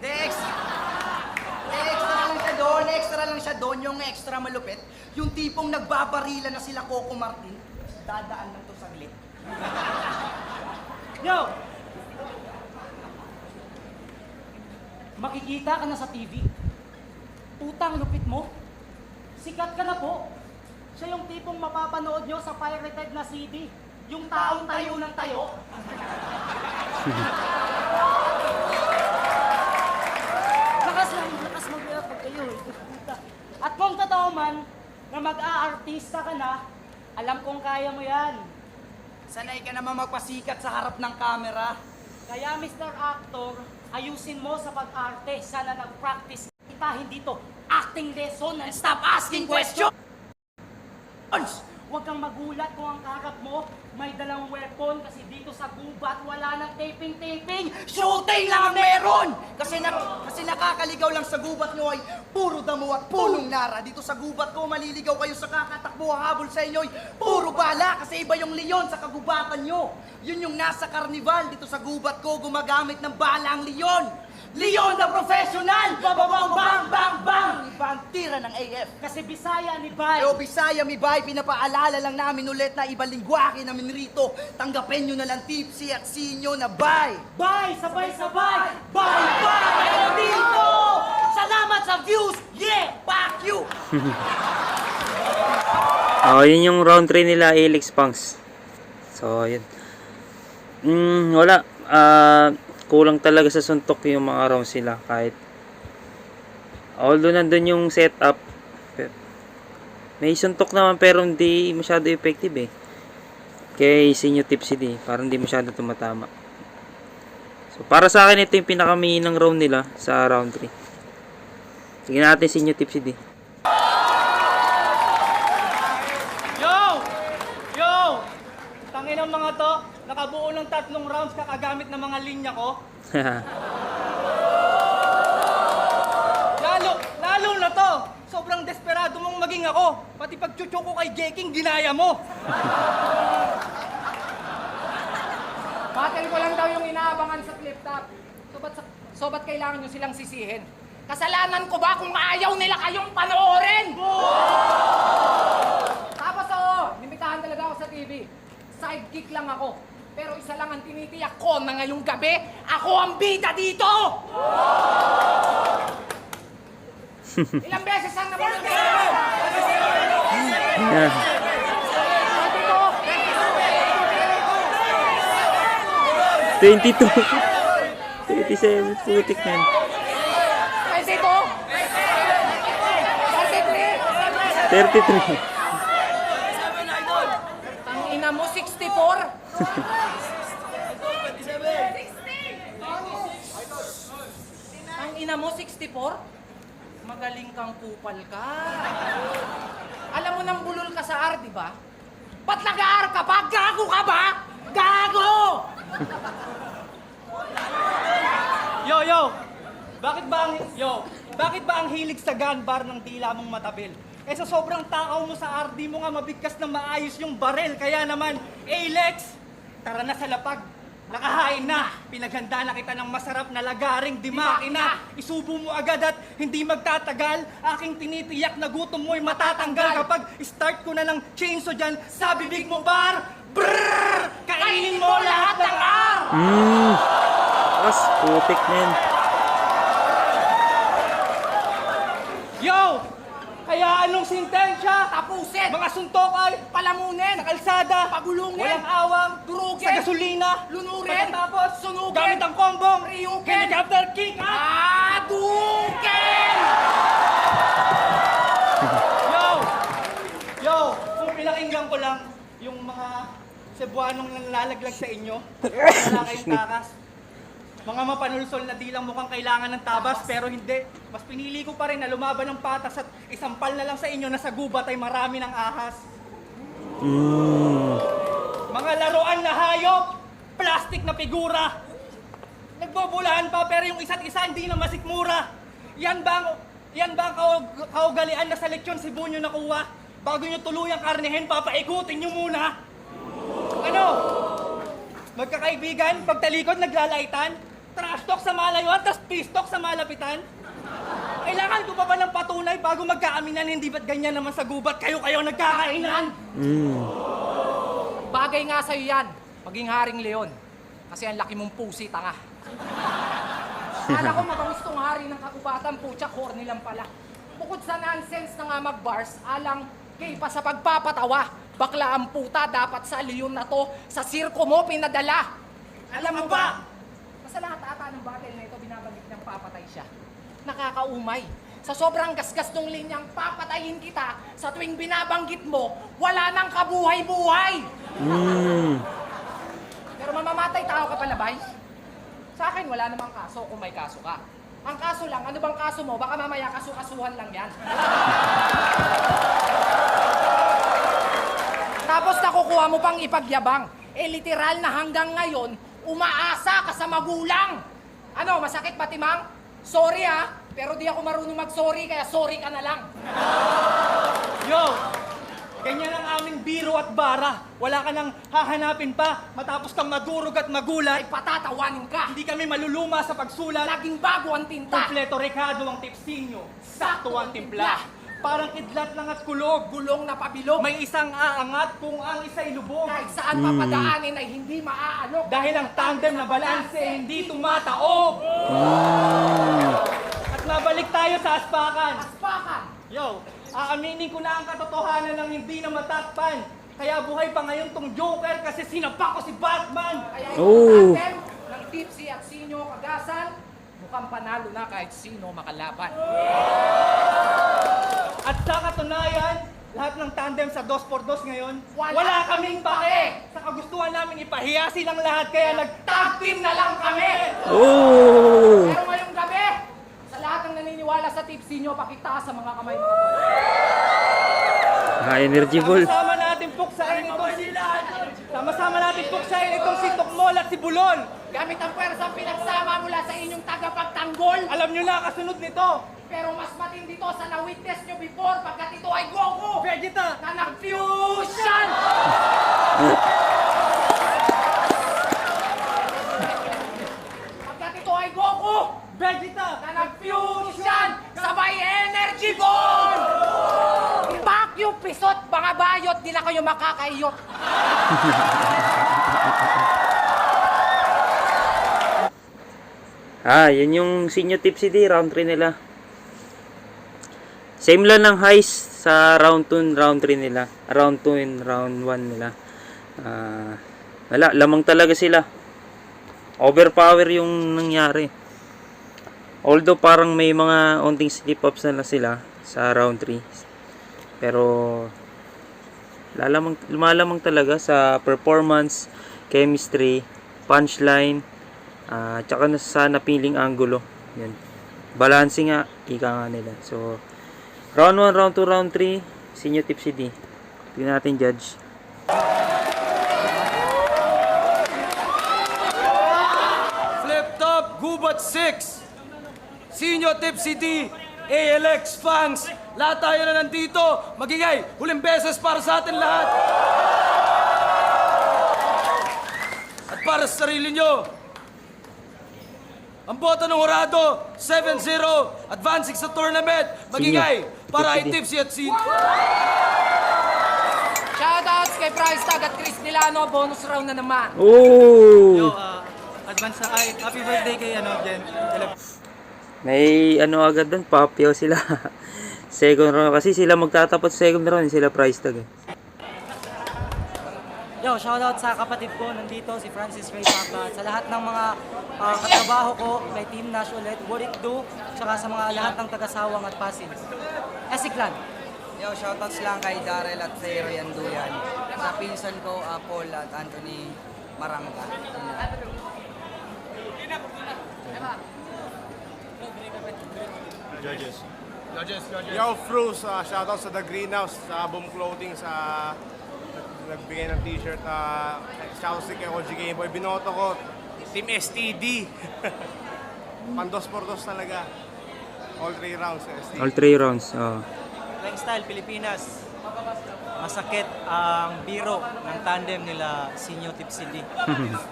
Extra lang siya doon, yung extra malupit. Yung tipong nagbabarila na sila Coco Martin. Dadaan lang to saglit. Yo! Makikita ka na sa TV. Putang lupit mo. Sikat ka na po. Siya yung tipong mapapanood nyo sa pirated na CD. Yung taong tayo ng tayo. Lakas mag-react pag kayo. At kung totoo man na mag-aartista ka na, alam kong kaya mo yan. Sanay ka naman magpasikat sa harap ng camera. Kaya Mr. Actor, ayusin mo sa pag-arte. Sana nag-practice kita, hindi to acting lesson and stop asking questions! Huwag kang magulat kung ang kakap mo may dalang weapon kasi dito sa gubat wala nang taping-taping. Shooting lang ang meron! Kasi nakakaligaw lang sa gubat nyo ay puro damo at punong nara. Dito sa gubat ko, maliligaw kayo sa kakatakbo habol sa inyo ay puro bala kasi iba yung leon sa kagubatan nyo. Yun yung nasa karnival. Dito sa gubat ko, gumagamit ng bala ang leon. Leon na professional! Bababang bang bang bang! Iba ang tira ng AF. Kasi Bisaya ni Bay. O Bisaya mi bay, pinapaalala lang namin ulit na ibang lingwahe namin rito. Tanggapin nyo na lang tipsy at sinyo na bay. Bay! Sabay-sabay! Bay! Bay! Kayo dito! Salamat sa views! Yeah! Fuck you! Oh, yun yung round 3 nila, Alex Punks. So, yun. Wala. Kulang talaga sa suntok yung mga rounds nila. Kahit although nandun yung setup, may suntok naman pero hindi masyado effective eh. Kaya sinyo tipsy di, parang hindi masyado tumatama. So, para sa akin ito yung pinakamainang round nila sa round 3. Sige natin sinyo tipsy di. Yo! Yo! Tangin ang mga to, nakabuo ng 3 rounds kakagamit ng mga linya ko. Lalo na to, sobrang desperado mong maging ako. Pati pagchucho ko kay Jeking, ginaya mo. Battle ko lang daw yung inaabangan sa flip top. So ba't kailangan nyo silang sisihin? Kasalanan ko ba kung ayaw nila kayong panoorin? Tapos nimitahan talaga ako sa TV. Sidekick lang ako. Pero isa lang ang tinitiyak ko na ngayong gabi, ako ang bida dito! Ilang beses ang naman ang Yeah. dito? 22. 37. Putik na. 22? 33. Tangina mo, 64? Ang ina mo, 64? Magaling kang kupal ka. Alam mo nang bulol ka sa R, di ba? Ba't nag-AR ka pa? Gago ka ba? Gago! Yo! Bakit ba ang hilig sa gun bar ng dila mong matabil? Eh sa sobrang takaw mo sa RD mo nga mabigkas na maayos yung barel. Kaya naman, Alex, tara na sa lapag. Nakahain na. Pinaghanda na kita ng masarap na lagaring dimakina. Isubo mo agad at hindi magtatagal. Aking tinitiyak na gutom mo'y matatanggal kapag start ko na ng chainsaw dyan sa bibig mo bar. Brrrr! Kainin mo lahat ng R! As putik na yan. Yo! Kaya anong sintensya? Tapusin! Mga suntok ay Palamunin! sa kalsada, Pagulungin! walang awang, Durugin! sa gasolina, Lunurin! pagkatapos, Sunugin! gamit ang kombong, Riyukin! helicopter kick up! Adukin! Yo, kung pinakinggan ko lang yung mga Cebuanong nanlalaglag sa inyo, wala kayong takas. Mga mapanulsol na dilang mukhang kailangan ng tabas pero hindi. Mas pinili ko pa rin na lumaban ng patas at isampal na lang sa inyo na sa gubat ay marami ng ahas. Mga laruan na hayop, plastic na figura. Nagbobulahan pa pero yung isa't isa hindi na masikmura. Yan ba ang kaugalian na sa leksyon Cebu nyo nakuha? Bago nyo tuluyang karnehin, papaikutin nyo muna. Ano? Magkakaibigan, pagtalikod naglalaitan, trash talk sa malayuan, tas peace talk sa malapitan. Kailangan ko pa ba ng patunay bago magkaaminan? Hindi ba't ganyan naman sa gubat kayo nagkakainan? Bagay nga sa'yo yan, maging Haring Leon. Kasi ang laki mong pusi, tanga. Kala ko mabangis tong hari ng kagubatan, putya, corny lang pala. Bukod sa nonsense na nga mag-bars, alang gay pa sa pagpapatawa. Bakla ang puta, dapat sa leon na to, sa sirko mo pinadala. Alam mo ba? Sa lahat ata ng battle na ito, binabagit niyang papatay siya. Nakakaumay. Sa sobrang gasgas ng linyang papatayin kita, sa tuwing binabanggit mo, wala nang kabuhay-buhay. Pero mamamatay tao ka pala, bay? Sa akin, wala namang kaso kung may kaso ka. Ang kaso lang, ano bang kaso mo? Baka mamaya kaso-kasuhan lang yan. Tapos nakukuha mo pang ipagyabang. Literal na hanggang ngayon, umaasa ka sa magulang. Ano, masakit ba, Timang? Sorry pero di ako marunong mag-sorry, kaya sorry ka na lang. Yo! Ganyan ang aming biro at bara. Wala ka nang hahanapin pa matapos kang madurog at magulat. Ay patatawanin ka. Hindi kami maluluma sa pagsulat. Laging bago ang tinta. Kompleto rekado ang tipsinyo. Sakto ang timpla. Parang kidlat lang at kulog. Gulong na pabilog. May isang aangat kung ang isa'y lubog. Kahit saan papadaanin ay hindi maaalok. Dahil ang tandem na balanse hindi tumataob. At nabalik tayo sa aspakan. Aspakan. Yo, aaminin ko na ang katotohanan ng hindi na matakpan. Kaya buhay pa ngayon tong Joker kasi sinapak ko si Batman. Kaya yung tandem ng Tipsy at Sinyo Kagasan, mukhang panalo na kahit sino makalaban. At sa katunayan, lahat ng tandem sa 2x2 ngayon, Wala wala kaming pake. Sa kagustuhan namin ipahiya silang lahat, kaya nag-tag team na lang kami. Oh! Pero ngayong gabi, sa lahat ng naniniwala sa Tipsy nyo, pakitaas sa mga kamay mga boy. Energy ball. Sama-sama natin puksain itong Sama-sama natin puksain itong si Tokmol at si Bulol. Gamit ang pwersang pinagsama mula sa inyong tagapagtanggol. Alam nyo na kasunod nito. Pero mas matindi to sa na-witness nyo before pagkat ito ay Goku Vegeta. na nag-fusion! Pagkat ito ay Goku Vegeta. na nag-fusion! Sabay energy ball! Pak yung pisot, mga bayot, di na kayo makakaiyot. Yun yung Sinyo Tipsy D, round 3 nila. Same lang ng highs sa round 2 and round 3 nila. Round 2 and round 1 nila. Wala, lamang talaga sila. Overpower yung nangyari. Although parang may mga onting slip-ups na sila sa round 3. Pero lumalamang talaga sa performance, chemistry, punchline, tsaka sa napiling angulo. Yan. Balance nga, ika nga nila. So, round 1, round 2, round 3, Sinyo Tipsy D. Tingnan natin judge. Flip top, Gubat 6. Sinyo Tipsy D, ALX fans. Lahat tayo na nandito. Magingay, huling beses para sa atin lahat. At para sa sarili nyo, ang boto ng Horado, 7-0, advancing sa tournament. Magingay, para kay Tipsy at Sinyo. Shoutouts kay Price Tag at Chris Milano, bonus round na naman. Oh! Advance na ay, happy birthday kay Jen. May agad doon, papyaw sila. Second round kasi sila magtatapos second round, sila price tag. Yo, shoutout sa kapatid ko nandito, si Francis Ray Papa, at sa lahat ng mga katrabaho ko, kay Team Nash ulit, What It Do, tsaka sa mga lahat ng taga-sawang at Pasig. Esiklan. Yo, shoutouts lang kay Darrell at Zero Yanduyan. Sa pinsan ko, Paul at Anthony Marangka. Yo, Fruz, shoutout sa The Greenhouse, sa Boom Clothing, sa nagbigay ng t-shirt. Shoutout kay OG Gameboy. Binoto ko, Team STD. Pan 2x2 talaga. All 3 rounds sa STD. All 3 rounds. Playing Style, Pilipinas. Masakit ang biro ng tandem nila Sinyo Tipsy D.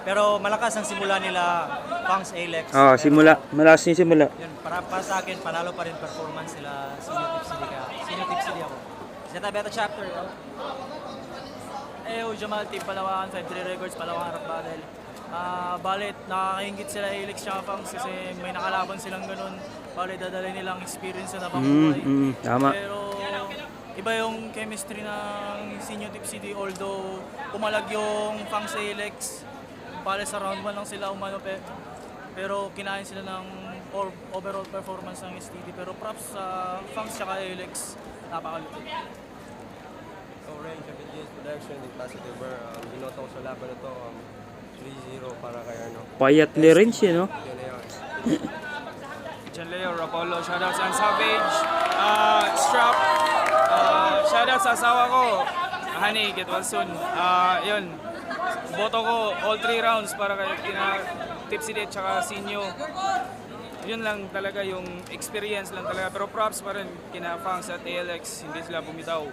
Pero malakas ang simula nila Pangs Alex. Malakas yung simula. Yun, para sa akin, panalo pa rin performance nila Sinyo Tipsy D. Kaya Sinyo Tipsy D ako. Zeta Beta Chapter. Jamal Team Palawan, 5-3 Records, Palawan Rock Battle. Balit, nakakaingit sila Alex tsaka Fangs kasi may nakalaban silang ganun. Balit, dadalhin nilang experience na pangbuhay. Tama. Pero iba yung chemistry ng Senior Tip CD, although pumalag yung Fangs Alex. Balit sa round 1 lang sila umano pero kinain sila ng overall performance ng STD. Pero props sa Fangs tsaka Alex, napakalupit. So, range of James Production, in positive bar, binoto ko sa laban na to, 3-0 para kay ano. Payat ni Range, no? Yun na yun. John Leo, Rapolo, shoutouts and Savage, Strap, shoutouts sa asawa ko, Honey, get well soon. Yun, boto ko all 3 rounds para kay Tipsy Date tsaka Sinyo. Yun lang talaga yung experience lang talaga. Pero props pa rin kina Fangs at ALX, hindi sila bumitaw.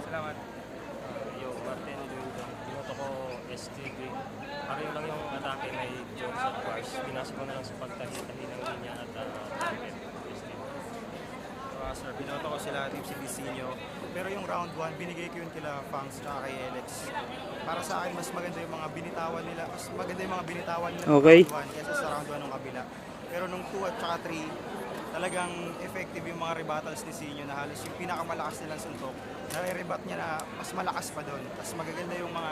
Salamat. Yo, Martin Luido. Binoto ko STD. Pareho lang yung atake may Jones at Pars. Pinasa ko na lang sa pagtahi-tahi ng linya at target. Sir, binoto ko sila Team Sibisinyo. Pero yung round 1, binigay ko yun kila Fangs tsaka kay Alex. Para sa akin, mas maganda yung mga binitawan nila. Mas maganda yung mga binitawan nila Okay. ng round 1 kaysa sa round 1 ng kabila. Pero nung 2 at tsaka 3, talagang effective yung mga rebuttals ni Sinyo na halos yung pinakamalakas nilang suntok. Nare-rebat niya na mas malakas pa doon. Tapos magaganda yung mga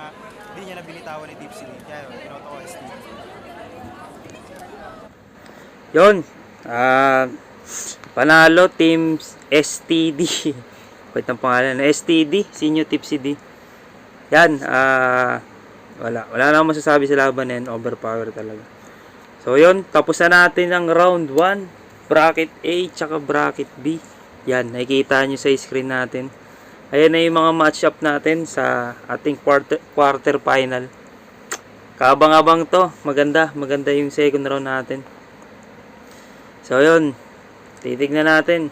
di niya na binitawan ni Tipsy. Kaya yun, binoto ko ST. Yun. Panalo Team STD. Wait ang pangalan. STD, Senior Tipsy D. Yan. Wala na akong masasabi sa laban na yan. Overpower talaga. So yun. Tapos na natin ang round 1. Bracket A tsaka bracket B. Yan. Nakikita nyo sa screen natin. Ayan na yung mga matchup natin sa ating quarter final. Kabang-abang to. Maganda yung second round natin. So yun. Titignan natin.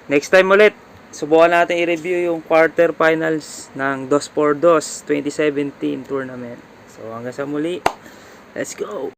Next time ulit, subukan natin i-review yung quarter finals ng 2x2 2017 tournament. So hanggang sa muli, let's go!